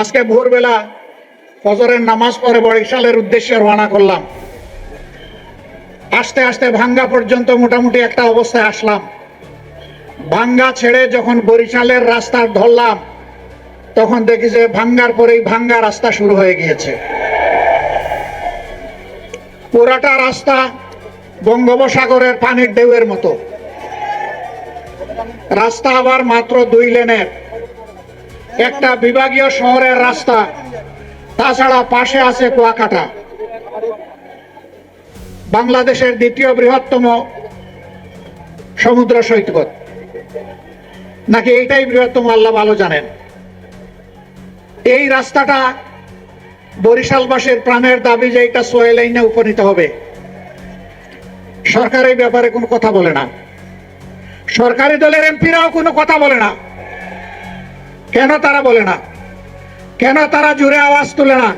আজকে ভোরবেলা ফজরের নামাজ পড়ে বরিশালের উদ্দেশ্যে রওনা করলাম। আস্তে আস্তে ভাঙ্গা পর্যন্ত মোটামুটি একটা অবস্থায় আসলাম। ভাঙ্গা ছেড়ে যখন বরিশালের রাস্তা ধরলাম তখন দেখি যে ভাঙ্গার পরেই ভাঙ্গা রাস্তা শুরু হয়ে গিয়েছে। পুরাটা রাস্তা বঙ্গোপসাগরের পানির ঢেউয়ের মতো। রাস্তা আবার মাত্র 2 লেনের, একটা বিভাগীয় শহরের রাস্তা, তাছাড়া পাশে আছে কুয়াকাটা, বাংলাদেশের দ্বিতীয় বৃহত্তম সমুদ্র সৈকত, নাকি এইটাই বৃহত্তম আল্লাহ ভালো জানেন। এই রাস্তাটা বরিশালবাসীর প্রাণের দাবি যে এটা 6 লাইনে উপনীত হবে। সরকার এই ব্যাপারে কোনো কথা বলে না, সরকারি দলের এমপিরাও কোনো কথা বলে না। কেন তারা বলে না? কেন তারা জোরে আওয়াজ তুলে না?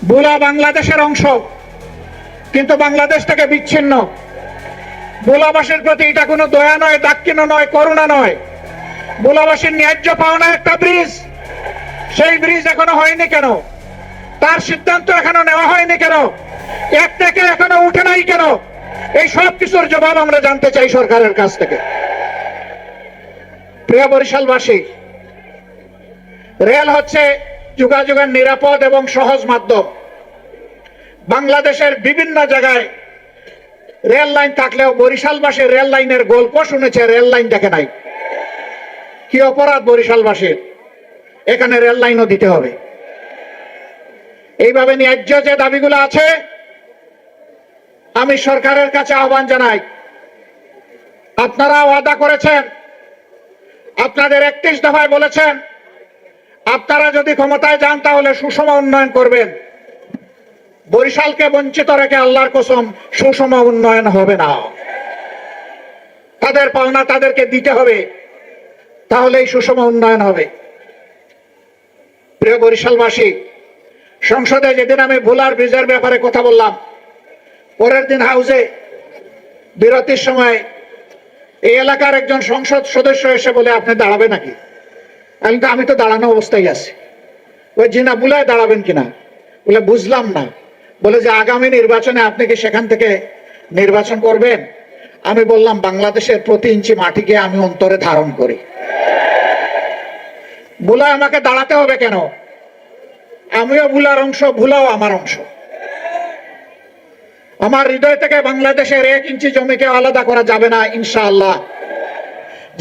ভোলা বাংলাদেশের অংশ, কিন্তু বাংলাদেশ থেকে বিচ্ছিন্ন। ভোলাবাসীর প্রতি এটা কোনো দয়া নয়, দাক্ষিণ্য নয়, করুণা নয়। ভোলাবাসীর ন্যায্য পাওনা একটা ব্রিজ, সেই ব্রিজ এখনো হয়নি কেন? তার সিদ্ধান্ত এখনো নেওয়া হয়নি কেন? এক থেকে এখনো উঠে নাই কেন? এই সব কিছুর জবাব আমরা জানতে চাই সরকারের কাছ থেকে। প্রিয় বরিশালবাসী, রেল হচ্ছে যোগাযোগের নিরাপদ এবং সহজ মাধ্যম। বাংলাদেশের বিভিন্ন জায়গায় রেল লাইন থাকলেও বরিশালবাসী রেল লাইনের গল্প শুনেছে, রেল লাইন দেখে নাই। কি অপরাধ বরিশালবাসীর? এখানে রেল লাইনও দিতে হবে। এইভাবে ন্যায্য যে দাবিগুলো আছে, আমি সরকারের কাছে আহ্বান জানাই, আপনারা ওয়াদা করেছেন, আপনাদের 31 দফায় বলেছেন আপনারা যদি ক্ষমতায় যান তাহলে সুষম উন্নয়ন করবেন। বরিশালকে বঞ্চিত রেখে আল্লাহর কসম সুষম উন্নয়ন হবে না। তাদের পাওনা তাদেরকে দিতে হবে, তাহলেই সুষম উন্নয়ন হবে। প্রিয় বরিশালবাসী, সংসদে যেদিন আমি ভোলার ব্রিজের ব্যাপারে কথা বললাম, পরের দিন হাউসে বিরতির সময় এই এলাকার একজন সংসদ সদস্য এসে বলে, আপনি দাঁড়াবে নাকি? আমি তো দাঁড়ানো অবস্থায় আছি। ওই জিনা বুলায় দাঁড়াবেন কিনা? বলে বুঝলাম না। বলে যে আগামী নির্বাচনে আপনি কি সেখান থেকে নির্বাচন করবেন? আমি বললাম, বাংলাদেশের প্রতি ইঞ্চি মাটিকে আমি অন্তরে ধারণ করি। ভোলায় আমাকে দাঁড়াতে হবে কেন? আমিও ভোলার অংশ, ভোলাও আমার অংশ। আমার হৃদয় থেকে বাংলাদেশের 1 ইঞ্চি জমিকে আলাদা করা যাবে না ইনশাআল্লাহ।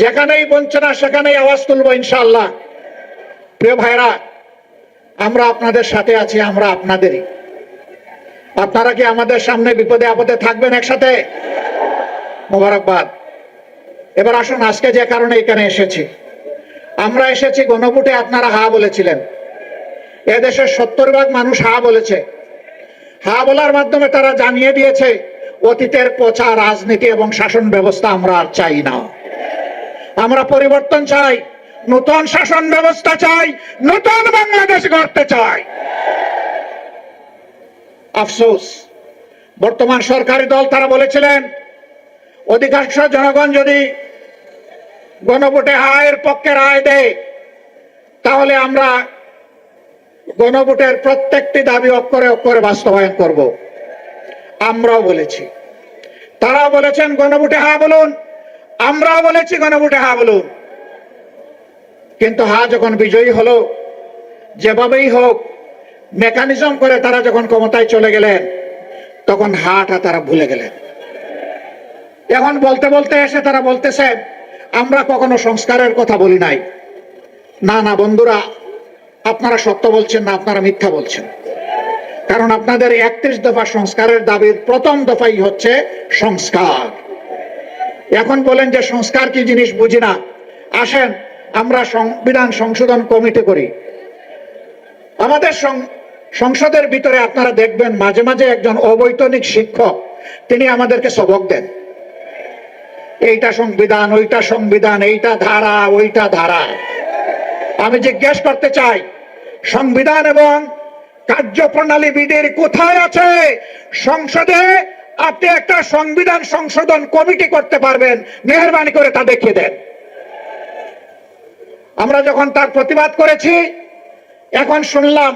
যেখানেই বঞ্চনা সেখানেই আওয়াজ তুলবো ইনশাআল্লাহ। প্রিয় ভাইরা, আমরা আপনাদের সাথে আছি, আমরা আপনাদেরই। আপনারা কি আমাদের সামনে বিপদে আপদে থাকবেন একসাথে? মোবারকবাদ। এবার আসুন, আজকে যে কারণে এখানে এসেছি, আমরা এসেছি গণভোটে আপনারা হা বলেছিলেন। এদেশের 70% মানুষ হা বলেছে। হা বলার মাধ্যমে তারা জানিয়ে দিয়েছে অতীতের পচা রাজনীতি এবং শাসন ব্যবস্থা আমরা আর চাই না। আমরা পরিবর্তন চাই, নতুন শাসন ব্যবস্থা চাই, নতুন বাংলাদেশ গড়তে চাই। আফসোস, বর্তমান সরকারি দল তারা বলেছিলেন অধিকাংশ জনগণ যদি গণভোটে হায়ের পক্ষে রায় দেয় তাহলে আমরা গণভোটের প্রত্যেকটি দাবি অক্ষরে অক্ষরে বাস্তবায়ন করব। আমরাও বলেছি, তারাও বলেছেন গণভোটে হা বলুন, আমরাও বলেছি গণভোটে হা বলুন। কিন্তু হা যখন বিজয়ী হলো, যেভাবেই হোক মেকানিজম করে তারা যখন ক্ষমতায় চলে গেলেন, তখন হাটা তারা ভুলে গেলেন। এখন বলতে বলতে এসে তারা বলতেছে আমরা কখনো সংস্কারের কথা বলি নাই। না না বন্ধুরা, আপনারা সত্য বলছেন না, আপনারা মিথ্যা বলছেন। কারণ আপনাদের 31 দফা সংস্কারের দাবির প্রথম দফাই হচ্ছে সংস্কার। এখন বলেন যে সংস্কার কি জিনিস বুঝি না। আসেন আমরা সংবিধান সংশোধন কমিটি করি। আমাদের সংসদের ভিতরে আপনারা দেখবেন মাঝে মাঝে একজন অবৈতনিক শিক্ষক তিনি আমাদেরকে সবক দেন। এইটা সংবিধান, ওইটা সংবিধান, এইটা ধারা, ওইটা ধারা। আমি জিজ্ঞেস করতে চাই, সংবিধান এবং কার্যপ্রণালী বিধির কোথায় আছে? সংসদে আপনি একটা সংবিধান সংশোধন কমিটি করতে পারবেন, মেহেরবানি করে তা দেখিয়ে দেন। আমরা যখন তার প্রতিবাদ করেছি এখন শুনলাম